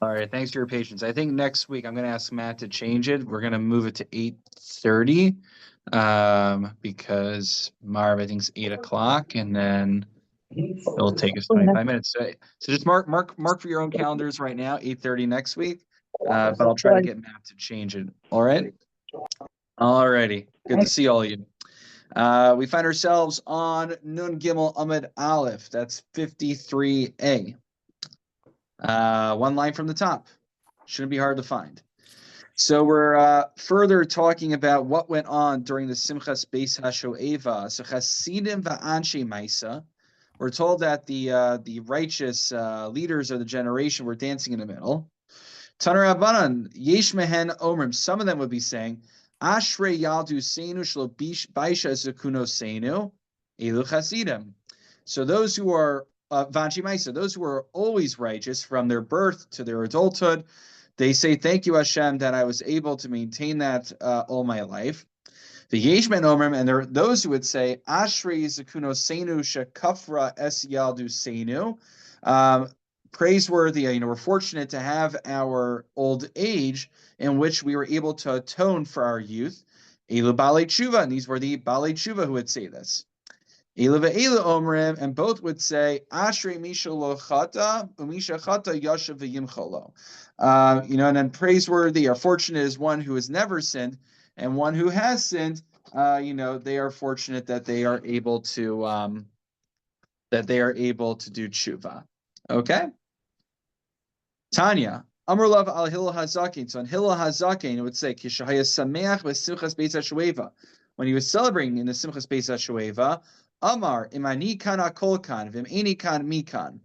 All right, thanks for your patience. I think next week I'm going to ask Matt to change it. We're going to move it to 8:30 because Marv, I think, is 8 o'clock, and then it'll take us 25 minutes. So just mark for your own calendars right now, 8:30 next week. But I'll try to get Matt to change it. All right? All righty. Good to see all of you. We find ourselves on Nun Gimel Amud Aleph. That's 53a. One line from the top. Shouldn't be hard to find. So we're further talking about what went on during the Simchas Beis HaShoeva. So Chasidim va'anshe Maisa. We're told that the righteous leaders of the generation were dancing in the middle. Taner Rabbanan, Yesh Mehen Omrim. Some of them would be saying, Ashrei Yaldu Seinu Shlo Baisha Zakuno Seinu Elu Chasidim. So those who are Vanchi Maisa, those who are always righteous from their birth to their adulthood, they say, thank you, Hashem, that I was able to maintain that all my life. The Yesh Men Omrim, and there are those who would say, Ashrei Zakuno Seinu Shekafra Es Yaldu Seinu. Praiseworthy, we're fortunate to have our old age in which we were able to atone for our youth. Elu Balei Tshuva, and these were the Balei Tshuva who would say this. Elu ve'elu Omrim, and both would say, Ashrei Misha lo chata, u'misha chata yashav v'yimcholo. And then praiseworthy or fortunate is one who has never sinned, and one who has sinned. They are fortunate that they are able to do tshuva. Okay. Tanya, Amrulav al Hillel Hazakin. So on Hillel Hazakin, it would say, Kishahaya Sameach v'Simchas Beis HaShoeva. When he was celebrating in the Simchas Beis HaShoeva, Amar imani kana kolkan v'im'eni kan mikan.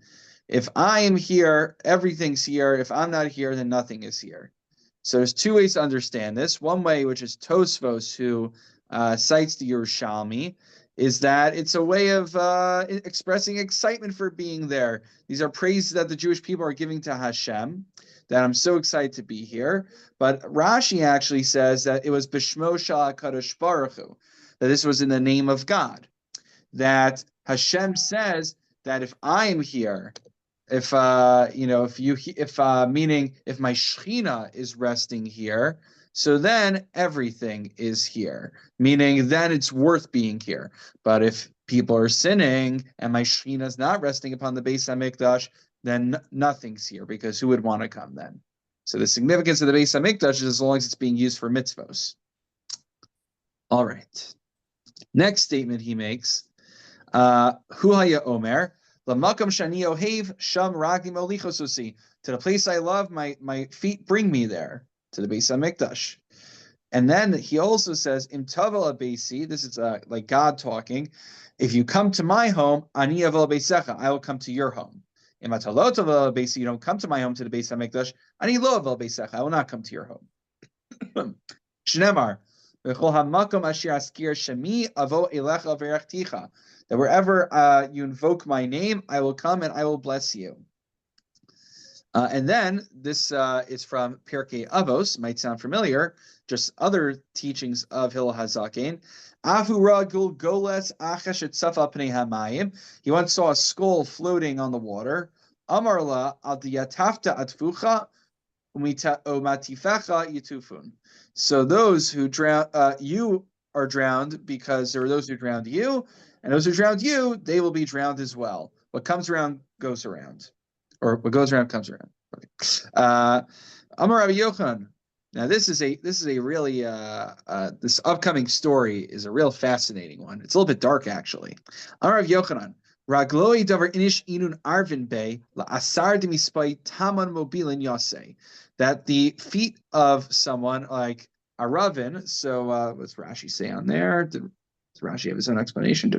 If I am here, everything's here. If I'm not here, then nothing is here. So there's two ways to understand this. One way, which is Tosfos, who cites the Yerushalmi, is that it's a way of expressing excitement for being there. These are praises that the Jewish people are giving to Hashem, that I'm so excited to be here. But Rashi actually says that it was B'Shmo Shel HaKadosh Baruch Hu, that this was in the name of God. That Hashem says that if I am here, meaning if my Shechina is resting here, so then everything is here, meaning then it's worth being here. But if people are sinning and my Shechina is not resting upon the Beis HaMikdash, then nothing's here, because who would want to come then? So the significance of the Beis HaMikdash is as long as it's being used for mitzvos. All right. Next statement he makes, Hu haya omer, L'makam shani ohev sham raglim olichososi. To the place I love, my feet bring me there, to the Beis HaMikdash. And then he also says, Im tavel abesi, this is like God talking, if you come to my home, ani avel beisecha, I will come to your home. Im atalot avel abesi, you don't come to my home, to the Beis HaMikdash, ani lo avel beisecha, I will not come to your home. Shnemar, v'chol hamakom asher askir shemi avo elecha v'erechticha, that wherever you invoke my name, I will come and I will bless you. And then this is from Pirkei Avos, might sound familiar, just other teachings of Hillel Hazaken. Avura gul goles achesh etzafa pnei hamayim. He once saw a skull floating on the water. Amarla al diyatafta atfucha umatifecha yitufun. So those who drown, you are drowned because there are those who drowned you, and those who drowned you, they will be drowned as well. What comes around goes around. Or what goes around comes around. Amar Rabbi Yochanan. Now this is a really this upcoming story is a real fascinating one. It's a little bit dark actually. Amar Rabbi Yochanan. Ragloi davar inish inun arvin bay la asar demispai taman mobilin yase. That the feet of someone like a ravin. So what's Rashi say on there? Does Rashi have his own explanation?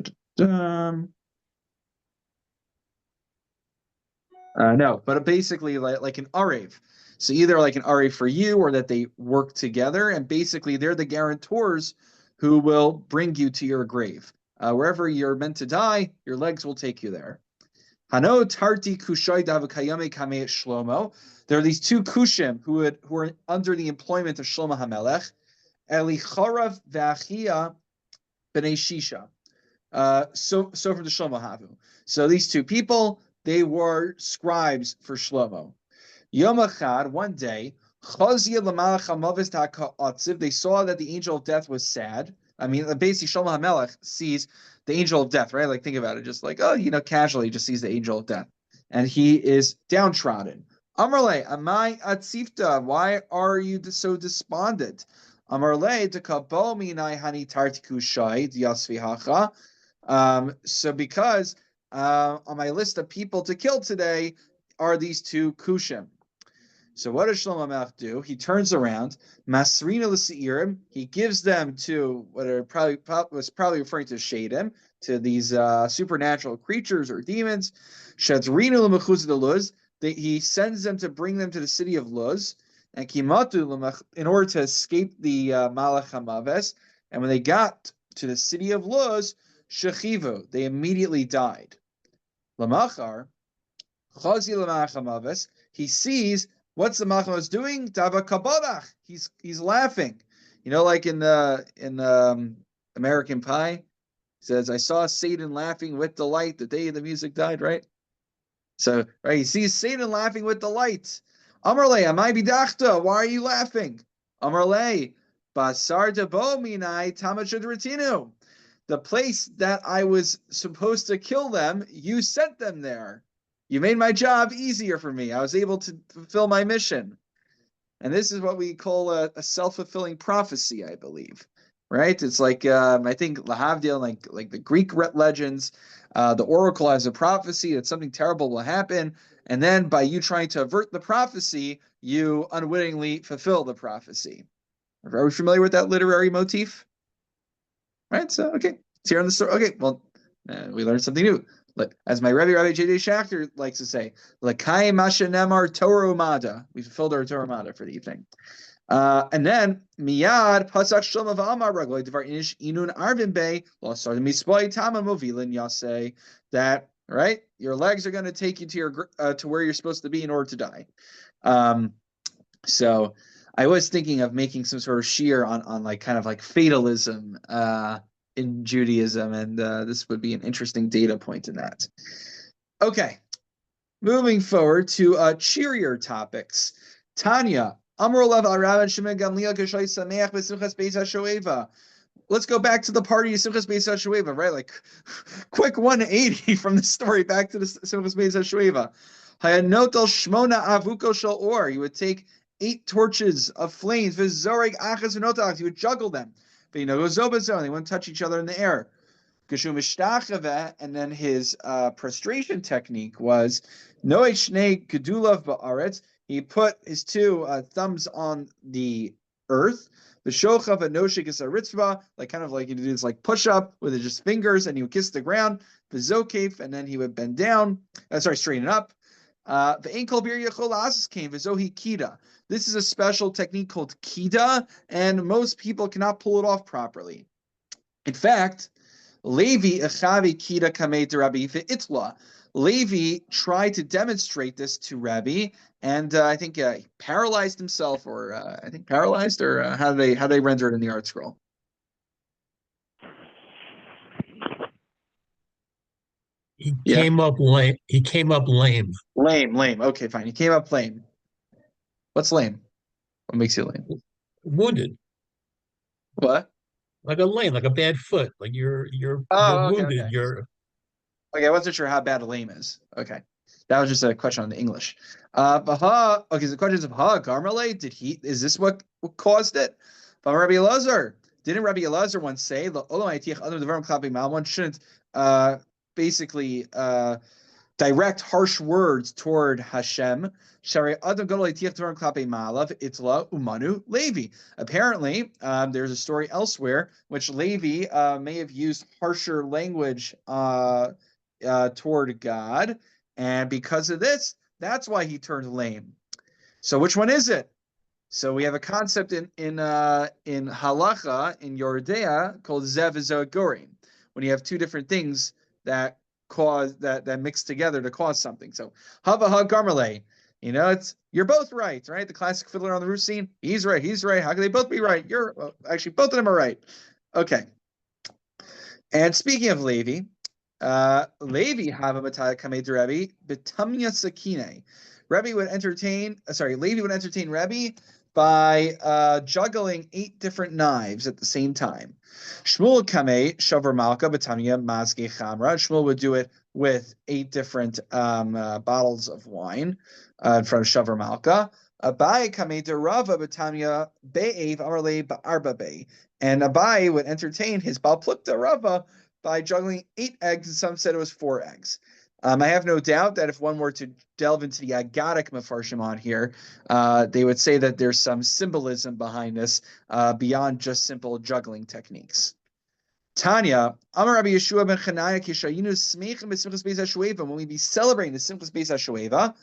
No, but basically like an arev. So either like an arev for you, or that they work together, and basically they're the guarantors who will bring you to your grave. Wherever you're meant to die, your legs will take you there. Hano tarti kushai davakayame kame Shlomo. There are these two kushim who are under the employment of Shlomo HaMelech. Elicharav v'achia b'nei Shisha. So from the Shlomo Havu. So these two people, they were scribes for Shlomo. Yom Echad, one day, they saw that the angel of death was sad. I mean, basically, Shlomo HaMelech sees the angel of death, right? Like, think about it, just like, casually just sees the angel of death. And he is downtrodden. Amarle, amai atzifta, why are you so despondent? Amarle, dekabo minai hani tartiku shai diasvihacha. So because on my list of people to kill today are these two kushim. So what does Shlomo Melech do? He turns around, Masrina l'seirim. He gives them to what are probably referring to Shadim, to these supernatural creatures or demons. Shadrinu l'mechuz deluz. He sends them to bring them to the city of Luz, and kimatu in order to escape the Malach Hamaves. And when they got to the city of Luz, shechivu, they immediately died. Lamachar chazi l'malach Hamaves. He sees. What's the Malchus doing? Dava kabodach. He's laughing. Like in American Pie, he says, "I saw Satan laughing with delight the day the music died." Right. So right, he sees Satan laughing with delight. Amarle, amai bidachta. Why are you laughing? Amarle, basar debo minai tamachadratinu. The place that I was supposed to kill them, you sent them there. You made my job easier for me. I was able to fulfill my mission. And this is what we call a self-fulfilling prophecy, I believe. Right? It's like, I think, Lahavdil, like the Greek legends, the oracle has a prophecy that something terrible will happen. And then by you trying to avert the prophecy, you unwittingly fulfill the prophecy. Are we familiar with that literary motif? Right? So, okay. It's here on the story. Okay, well, we learned something new. As my Rabbi J.D. Schachter likes to say, L'kai masha nemar Torah umada. We fulfilled our Torah umada for the evening. And then, miyad pasak shlomo v'amar ragloi devar inish inun arvin bei lo sardim mispoi tama movilin yaseh. That, right? Your legs are going to take you to where you're supposed to be in order to die. So I was thinking of making some sort of shiur on like kind of like fatalism in Judaism, and this would be an interesting data point in that. Okay, moving forward to cheerier topics. Tanya, Amar Lev Arav Shimon Gamliel Kashay Sameach B'Simchas Beis HaShoeva. Let's go back to the party of Simchas Beis HaShoeva, right? Like, quick 180 from the story back to the Simchas Beis HaShoeva. Hayanotel Shmona Avuko Shel Or. You would take 8 torches of flames. V'Zoreg Achas V'Notach. You would juggle them. But they wouldn't touch each other in the air. And then his prostration technique was Noei Gedulav Ba'aretz. He put his 2 thumbs on the earth. The Shochav and Noshik is a ritzvah, kind of like you do this like push up with just fingers, and he would kiss the ground. The Zokef, and then he would bend down. Straighten up. The Ankol Bir Yachol Asis came. Vizohi Kida. This is a special technique called Kida, and most people cannot pull it off properly. In fact, Levi Echavi Kida Kamei Rabbi Itla. Levi tried to demonstrate this to Rabbi, and I think he paralyzed himself, or how do they render it in the art scroll? He came up lame. Lame. Okay, fine. He came up lame. What's lame? What makes you lame? Wounded. What? Like a lame, like a bad foot. Like you're wounded. Okay. Okay, I wasn't sure how bad a lame is. Okay. That was just a question on the English. Okay, so the question is, Garmale, is this what caused it? But Rabbi Elazar, didn't Rabbi Elazar once say, one shouldn't basically direct harsh words toward Hashem. Apparently, there's a story elsewhere which Levi may have used harsher language toward God, and because of this, that's why he turned lame. So which one is it? So we have a concept in halacha, in Yordea, called zev v'zogorim, when you have 2 different things that cause that mix together to cause something. So hava ha garmale, you're both right? The classic Fiddler on the Roof scene. He's right. How can they both be right? Actually, both of them are right. Okay. And speaking of Levi, Levi have a bataya kamei de Rebbe betamya sakine. Rebbe would entertain. Levi would entertain Rebbe by juggling 8 different knives at the same time. Shmuel kamei shavar malka betamya mazge chamra. Shmuel would do it with 8 different bottles of wine from shavar malka. Abai kamei de Rava betamya be'ev amarle ba'arba be. And Abai would entertain his balplukta Rava by juggling 8 eggs, and some said it was 4 eggs. I have no doubt that if one were to delve into the Agadic Mefarshim on here, they would say that there's some symbolism behind this beyond just simple juggling techniques. Tanya, Amar Rabbi Yeshua ben Chananya Kishayinu Smeichem B'Simchas Beis HaShueva, when we be celebrating the Simchas Beis HaShueva,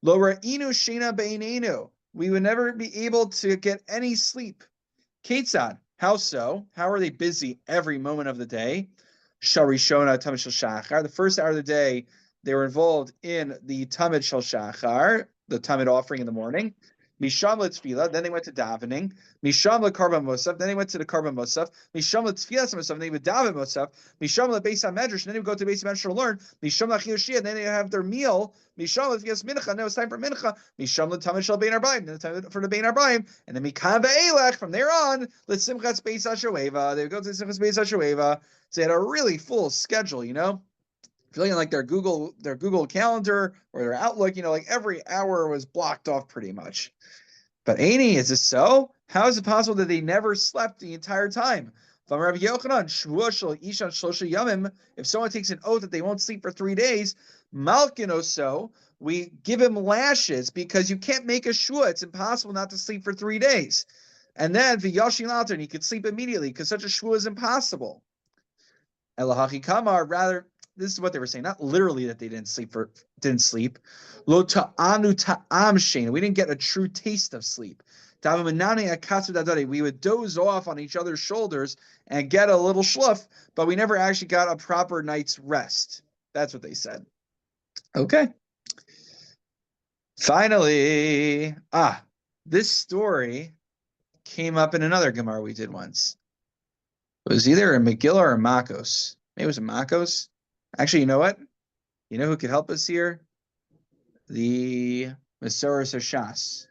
Lo Ra'inu Shena Be'inenu, we would never be able to get any sleep. Ketzad, how so? How are they busy every moment of the day? Sharishona Tamid Shel Shachar. The first hour of the day, they were involved in the Tamid Shel Shachar, the Tamid offering in the morning. Misham L'Tfila, then they went to davening. Misham L'Karban Musaf, then they went to the Karban Musaf. Misham L'Tfilas Musaf, then they would daven Musaf. Misham L'Beis HaMedrash, then they would go to the Beis HaMedrash to learn. Misham L'Chiyushiyah, then they would have their meal. Misham L'Tfilas Mincha, now it's time for Mincha. Misham L'Tamid Shel Bein Arbaim, then it's time for the Bein Arbaim. And then Mikam Ve'elech, from there on, L'Simchas Beis HaShoeva, they would go to the Simchas Beis HaShoeva. So they had a really full schedule, feeling like their Google Calendar or their Outlook, like every hour was blocked off pretty much. But Aini, is this so? How is it possible that they never slept the entire time? If someone takes an oath that they won't sleep for 3 days, Malkin we give him lashes because you can't make a shua. It's impossible not to sleep for 3 days. And then V'yashin Lalter, he could sleep immediately because such a shua is impossible. Elahachi Kamar, rather, this is what they were saying, not literally that they didn't sleep. Lo ta'anu ta'am shein. We didn't get a true taste of sleep. We would doze off on each other's shoulders and get a little schluff, but we never actually got a proper night's rest. That's what they said. Okay. Finally, this story came up in another Gemara we did once. It was either in Megillah or Makos. Maybe it was in Makos. Actually, you know what? You know who could help us here? The Masoros Shas.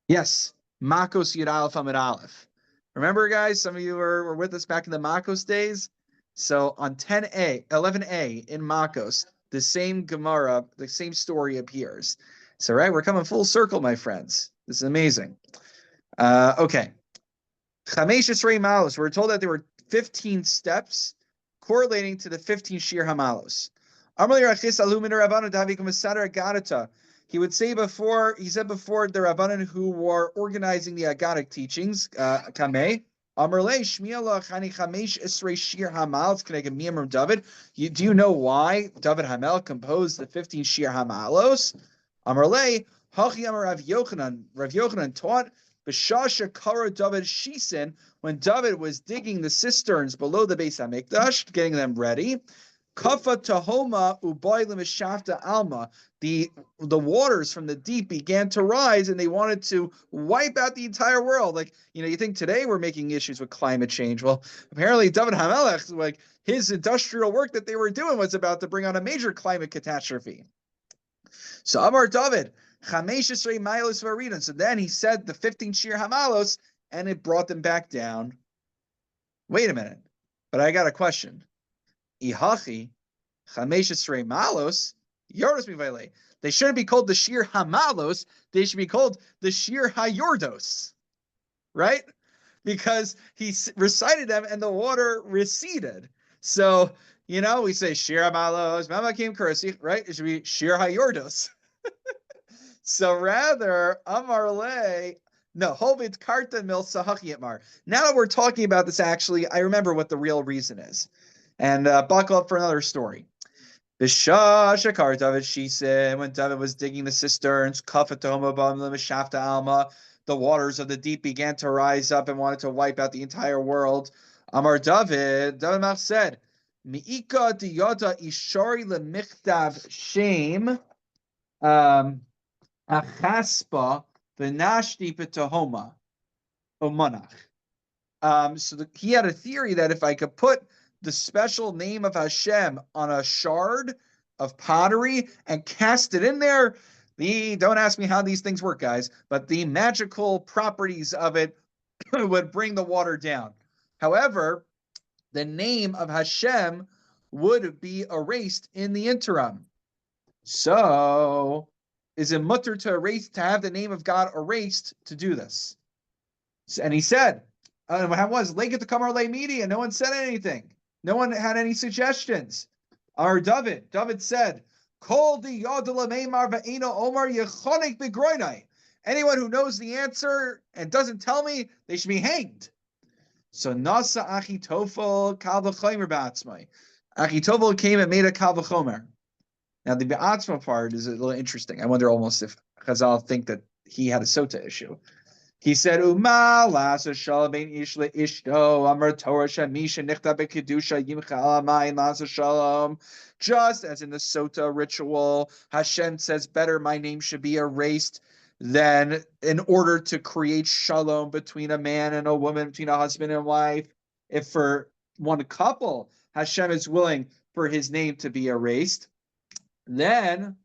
Yes, Makos Yud Aleph Amid Aleph. Remember, guys, some of you were with us back in the Makos days. So on 11a in Makos, the same Gemara, the same story appears. So, right, we're coming full circle, my friends. This is amazing. Okay. Chamesh Esrei Malos. We're told that there were 15 steps correlating to the 15 Shir Hamalos. He would say before, he said before the Rabbanan who were organizing the Agadic teachings, Kameh, David. Do you know why David Hamel composed the 15 Shir Hamalos? Amarle, Hachi Amar Rav Yochanan. Rav Yochanan taught B'shasha Kara David Shisin, when David was digging the cisterns below the Beis HaMikdash, getting them ready. Kafa Tahoma Ubaylim Shafta Alma. The waters from the deep began to rise, and they wanted to wipe out the entire world. Like, you think today we're making issues with climate change. Well, apparently David HaMelech, like his industrial work that they were doing was about to bring on a major climate catastrophe. So Amar David, Chamesh Esrei Malos Varidan. So then he said the 15 Shir Hamalos, and it brought them back down. Wait a minute, but I got a question. Ihachi, Chamesh Esrei Malos, Yordos Mivayle. They shouldn't be called the Shir Hamalos. They should be called the Shir HaYordos, right? Because he recited them and the water receded. So, we say Shir Hamalos, Mamakim Kursi, right? It should be Shir HaYordos. So rather, Amarle, no, Hovid Karta Mil Sahachi Etmar. Now that we're talking about this, actually, I remember what the real reason is. And buckle up for another story. Shakar David Shisen, when David was digging the cisterns, Alma, the waters of the deep began to rise up and wanted to wipe out the entire world. Amar David Mach said, Mi'ika diyata ishari lemichtav shame, achaspa v'nashti petahoma, omanach. So he had a theory that if I could put the special name of Hashem on a shard of pottery and cast it in there, don't ask me how these things work, guys, but the magical properties of it would bring the water down. However, the name of Hashem would be erased in the interim. So, is it mutter to have the name of God erased to do this? And he said, what was Lake at the Kamar Lay media? No one said anything. No one had any suggestions. Our David said, Kol di Omar begroinai. Anyone who knows the answer and doesn't tell me, they should be hanged. So Nasa Achitofel Kal v'chomer ba'atzmai. Achitofel came and made a Kal v'chomer. Now the ba'atzma part is a little interesting. I wonder almost if Chazal think that he had a sota issue. He said, "Uma lasa shalom bein ish leishto amar Torah shamisha nichta bekedusha yimcha alamayim lasa shalom." Just as in the sota ritual, Hashem says, "Better my name should be erased than in order to create shalom between a man and a woman, between a husband and wife." If for one couple Hashem is willing for his name to be erased, then.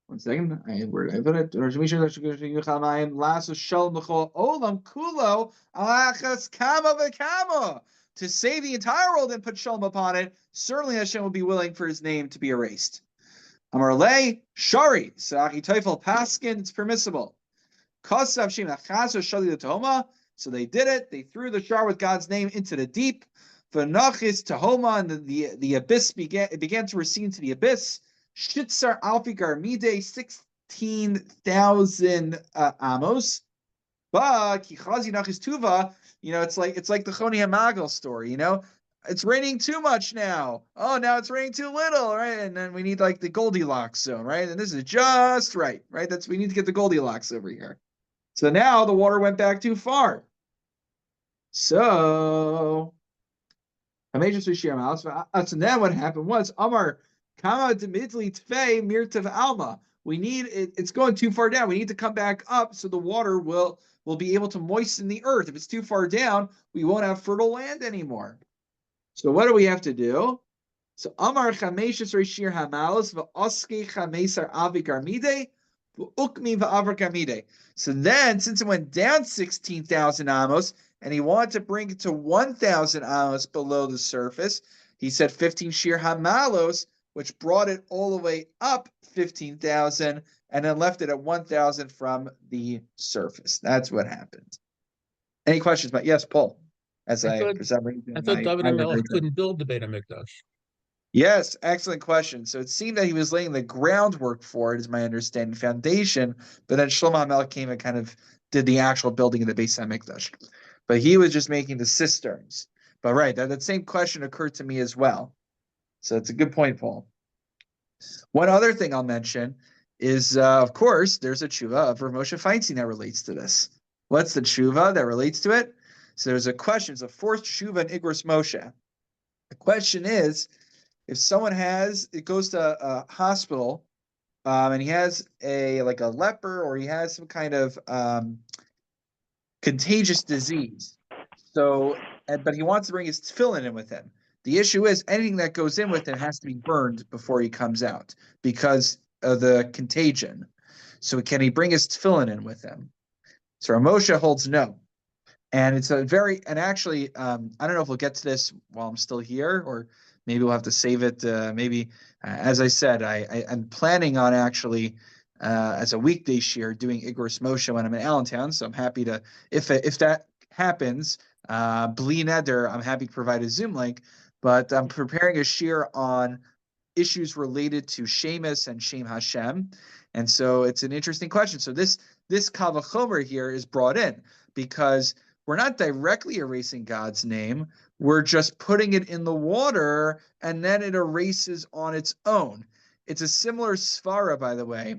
One second. Where did I put it? To save the entire world and put shalom upon it, certainly Hashem will be willing for his name to be erased. Amarle Shari, Sachi Teufel Paskin, it's permissible. So they did it. They threw the shar with God's name into the deep. V'nachis Tahoma, and the abyss began to recede into the abyss. Shitzar Alfi Garmide, 16,000 amos. But Kichazi Nachis Tuva, it's like the Choni Hamagal story, It's raining too much now. Oh, now it's raining too little, right? And then we need like the Goldilocks zone, right? And this is just right? We need to get the Goldilocks over here. So now the water went back too far. So then what happened was Amar Kama Dimitli Tfei Mirtav Alma. We need it's going too far down. We need to come back up so the water will be able to moisten the earth. If it's too far down, we won't have fertile land anymore. So what do we have to do? So Amar Chameshis Reshir Hamalos v'Oske Chamesar Avi Garmide v'Ukmi v'Avra Garmide. So then, since it went down 16,000 amos, and he wanted to bring it to 1,000 amos below the surface, he said 15 Shir Hamalos, which brought it all the way up 15,000 and then left it at 1,000 from the surface. That's what happened. Any questions? But yes, Paul. I thought David HaMelech couldn't build the Beit HaMikdash. Yes, excellent question. So it seemed that he was laying the groundwork for it, is my understanding, foundation, but then Shlomo HaMelech came and kind of did the actual building of the Beit HaMikdash. But he was just making the cisterns. But right, that same question occurred to me as well. So it's a good point, Paul. One other thing I'll mention is, of course, there's a tshuva of Rav Moshe Feinstein that relates to this. What's the tshuva that relates to it? So there's a question. It's a fourth tshuva in Igros Moshe. The question is, if someone goes to a hospital, and he has a leper, or he has some kind of contagious disease, but he wants to bring his tefillin in with him. The issue is anything that goes in with him has to be burned before he comes out because of the contagion. So can he bring his tefillin in with him? So Rav Moshe holds no. And it's actually, I don't know if we'll get to this while I'm still here, or maybe we'll have to save it. As I said, I'm planning on actually, as a weekday share, doing Igros Moshe when I'm in Allentown. So I'm happy to, if that happens, Bli Neder, I'm happy to provide a Zoom link. But I'm preparing a share on issues related to Shemus and Shem Hashem. And so it's an interesting question. So this Kal Vachomer here is brought in because we're not directly erasing God's name. We're just putting it in the water, and then it erases on its own. It's a similar svara, by the way,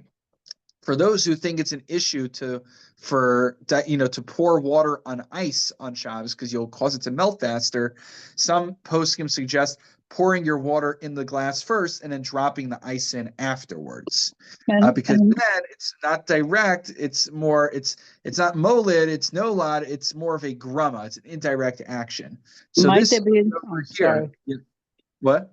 for those who think it's an issue to pour water on ice on Shabbos because you'll cause it to melt faster, some poskim suggest pouring your water in the glass first and then dropping the ice in afterwards, because then it's not direct. It's more. It's not molid. It's nolad. It's more of a grumma. It's an indirect action. So might this there be? over here. What?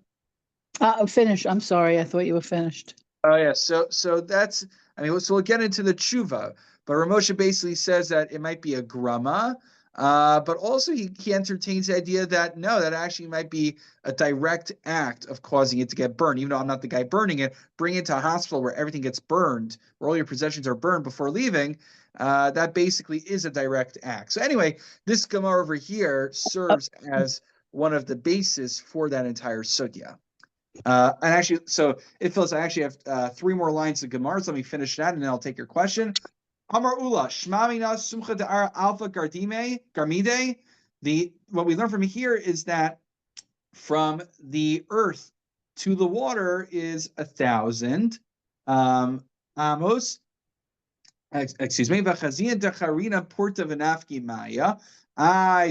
Finish. I'm sorry. I thought you were finished. Oh yeah. So that's. I mean, so we'll get into the tshuva, but Ramosha basically says that it might be a grama, but also he entertains the idea that no, that actually might be a direct act of causing it to get burned. Even though I'm not the guy burning it, bring it to a hospital where everything gets burned, where all your possessions are burned before leaving. That basically is a direct act. So anyway, this Gemara over here serves as one of the bases for that entire sugya. And actually, so it feels I actually have 3 more lines of Gemara. So let me finish that, and then I'll take your question. Amar Ula, Shmamina Sumcha Da'ara Alpha Garmide. What we learn from here is that from the earth to the water is 1,000 amos. Excuse me. V'chazia Dacharina Porta V'nafki Maya.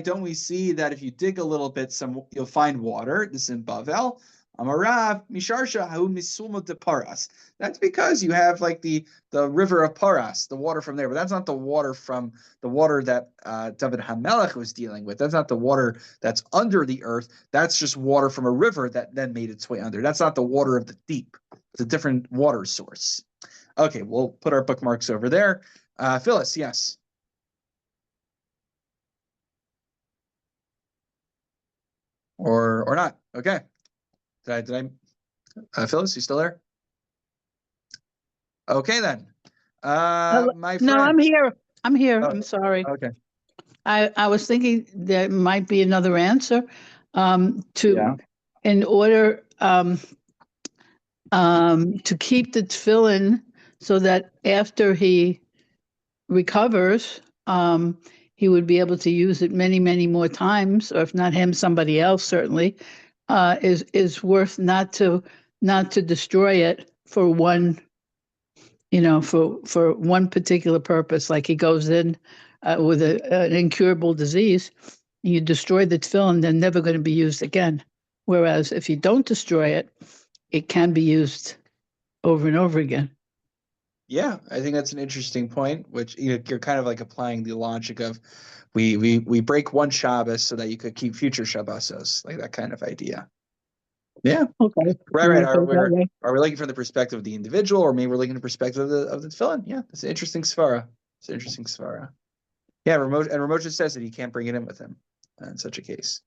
Don't we see that if you dig a little bit, you'll find water? This is in Bavel. Amarav Misharsha Hu Misuma de Paras. That's because you have like the river of Paras, the water from there, but that's not the water that David HaMelech was dealing with. That's not the water that's under the earth. That's just water from a river that then made its way under. That's not the water of the deep. It's a different water source. Okay, we'll put our bookmarks over there. Phyllis, yes. Or not. Okay. Did I Phyllis, you still there? Okay then. My friend. No, I'm here. I'm here. Oh, I'm sorry. Okay. I was thinking there might be another answer in order to keep the tefillin so that after he recovers, he would be able to use it many, many more times, or if not him, somebody else certainly, is worth not to destroy it for one, for one particular purpose. Like he goes in with an incurable disease, and you destroy the tefillin, they're never going to be used again. Whereas if you don't destroy it, it can be used over and over again. Yeah, I think that's an interesting point, which you're kind of like applying the logic of we break one Shabbos so that you could keep future Shabbosos, like that kind of idea. Yeah. Okay. Right. Are we looking from the perspective of the individual, or maybe we're looking from the perspective of the tefillin? Yeah, it's an interesting svara. It's an interesting svara. Yeah, Ramosha says that he can't bring it in with him in such a case.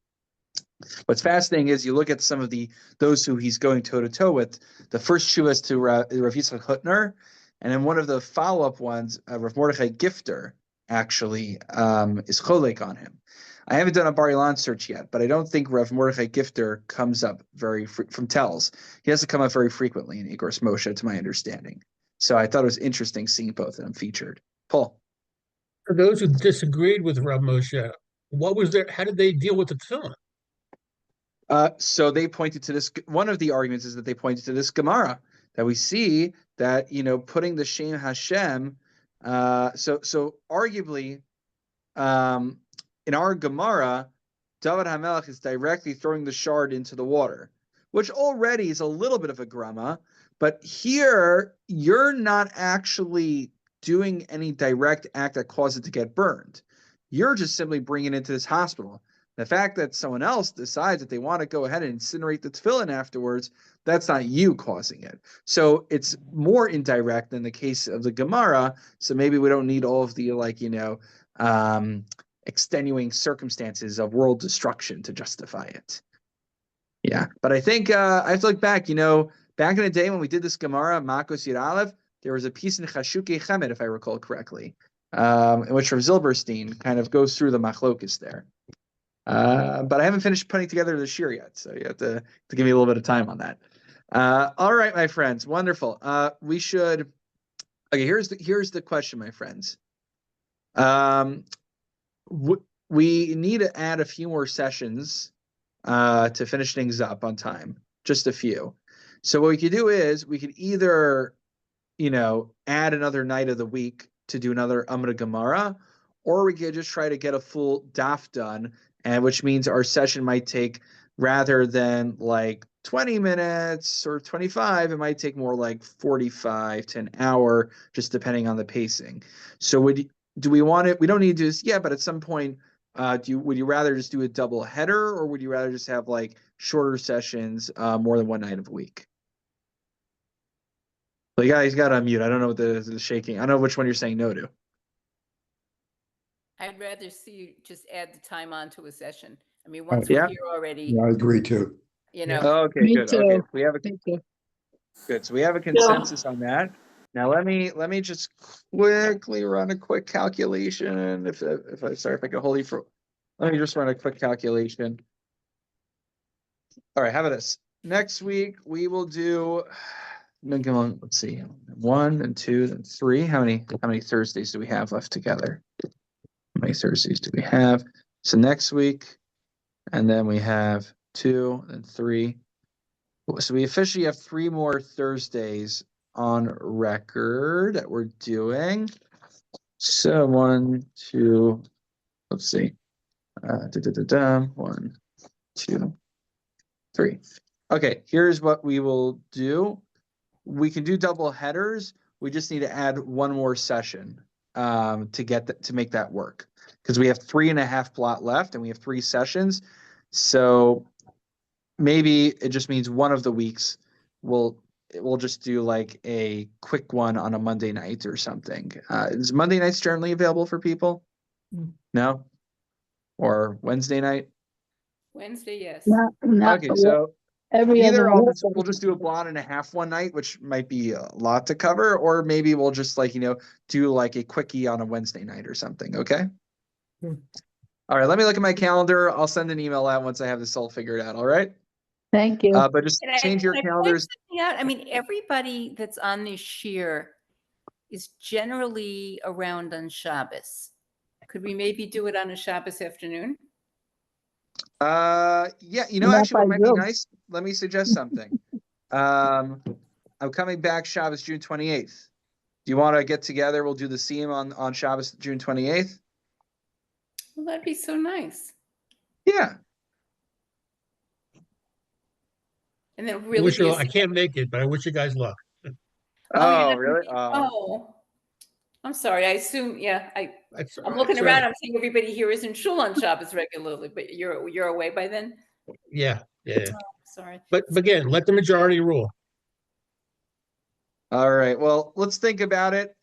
What's fascinating is you look at some of those who he's going toe to toe with. The first shuvas to Rav Yitzchak Hutner, and then one of the follow-up ones, Rav Mordechai Gifter, actually is cholek on him. I haven't done a Bar Ilan search yet, but I don't think Rav Mordechai Gifter comes up from tells. He doesn't come up very frequently in Igros Moshe, to my understanding. So I thought it was interesting seeing both of them featured. Paul. For those who disagreed with Rav Moshe, how did they deal with the tefillin? So they pointed to this. One of the arguments is that they pointed to this Gemara that we see that putting the Shem Hashem. So arguably, in our Gemara, David HaMelech is directly throwing the shard into the water, which already is a little bit of a grama. But here, you're not actually doing any direct act that caused it to get burned. You're just simply bringing it into this hospital. The fact that someone else decides that they want to go ahead and incinerate the tefillin afterwards, that's not you causing it. So it's more indirect than the case of the Gemara. So maybe we don't need all of the extenuating circumstances of world destruction to justify it. Yeah, but I think I have to look back. Back in the day when we did this Gemara, Makos Yud Aleph, there was a piece in Chashukei Chemed, if I recall correctly, in which Rav Zilberstein kind of goes through the machlokes there. But I haven't finished putting together the shir yet, so you have to give me a little bit of time on that. All right, my friends, wonderful. We should. Okay, here's the question, my friends. We need to add a few more sessions to finish things up on time, just a few. So what we could do is we could either add another night of the week to do another Amud Gemara, or we could just try to get a full daf done, and which means our session might take, rather than like 20 minutes or 25, it might take more like 45 to an hour, just depending on the pacing. So do we want it? We don't need to do this yet, but at some point, would you rather just do a double header, or would you rather just have like shorter sessions, more than one night of a week? So you guys got to unmute. I don't know what the shaking. I don't know which one you're saying no to. I'd rather see you just add the time onto a session. I mean, once we're here already, Yeah, I agree too. Okay, Me good. too. Okay, we have a Thank you. good. So we have a consensus on that. Now let me just quickly run a quick calculation. If I can hold you for, let me just run a quick calculation. All right, how about this? Next week we will do. Let's see, 1 and 2 and 3. How many Thursdays do we have left together? How many Thursdays do we have? So next week, and then we have 2 and 3. So we officially have 3 more Thursdays on record that we're doing. So 1, 2, let's see. 1, 2, 3. Okay, here's what we will do. We can do double headers. We just need to add one more session to make that work, because we have 3.5 plot left and we have 3 sessions. So maybe it just means one of the weeks we'll just do like a quick one on a Monday night or something. Is Monday nights generally available for people? No? Or Wednesday night? Wednesday, yes. Not Okay, so every either other we'll just do a blot and a half one night, which might be a lot to cover, or maybe we'll just do like a quickie on a Wednesday night or something. Okay. All right. Let me look at my calendar. I'll send an email out once I have this all figured out. All right. Thank you. But just change your Can I point calendars. something out? I mean, everybody that's on this year is generally around on Shabbos. Could we maybe do it on a Shabbos afternoon? Yeah, Not actually what by might be Zoom. nice, let me suggest something. I'm coming back Shabbos June 28th. Do you want to get together? We'll do the CM on Shabbos June 28th. Well, that'd be so nice. Yeah. And then I really wish be you, a- I can't make it, but I wish you guys luck. Oh, you're not really? gonna be- I'm sorry. I assume, yeah, I'm looking It's all around. right. I'm seeing everybody here is in shul on Shabbos regularly, but you're away by then? Yeah. Sorry. But again, let the majority rule. All right. Well, let's think about it.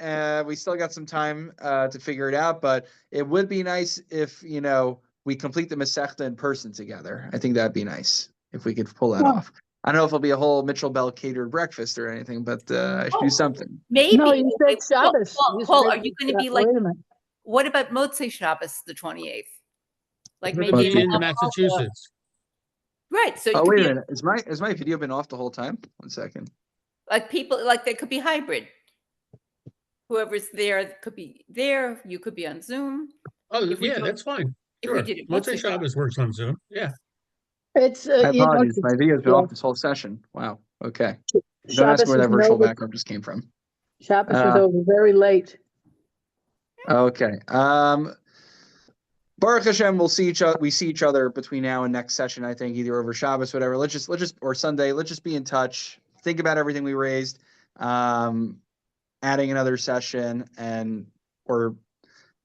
We still got some time to figure it out, but it would be nice if, we complete the Masechta in person together. I think that'd be nice if we could pull that off. I don't know if it'll be a whole Mitchell Bell catered breakfast or anything, but I should do something. Maybe. No, you said Shabbos. Paul, are you going to be like, wait a minute. what about Motzei Shabbos, the 28th? Like We're maybe gonna be in Massachusetts. right. So you Oh, could wait be a minute. Is my video been off the whole time? 1 second. like people, like they could be hybrid. Whoever's there could be there. You could be on Zoom. Oh, If we yeah, do- that's fine. If Sure. we did it Motzei Shabbos works on Zoom. Yeah. It's My apologies. My video's been yeah. off this whole session. Wow. Okay. Don't Shabbos ask me where that is virtual over. background just came from. Shabbos is over very late. Okay. Baruch Hashem, we see each other between now and next session, I think, either over Shabbos, whatever. Let's just or Sunday, let's just be in touch. Think about everything we raised. Adding another session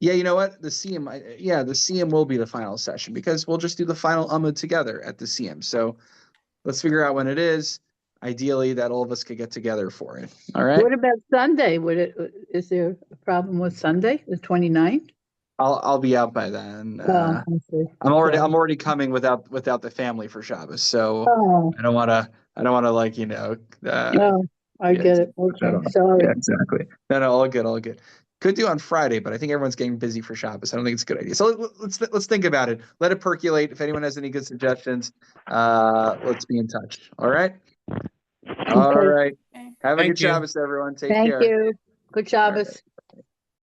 you know what? The CM will be the final session, because we'll just do the final Amud together at the CM. So let's figure out when it is. Ideally, that all of us could get together for it. All right. What about Sunday? Is there a problem with Sunday, the 29th? I'll be out by then. I see. I'm Okay. already coming without the family for Shabbos, so Oh, I don't want to no, I yeah, get it. Okay, sorry. Yeah, exactly. No, all good. Could do on Friday, but I think everyone's getting busy for Shabbos. I don't think it's a good idea. So let's think about it. Let it percolate. If anyone has any good suggestions, let's be in touch. All right. All right. Have a Thank good you. Shabbos, everyone. Take Thank care. you. Good All right. Shabbos.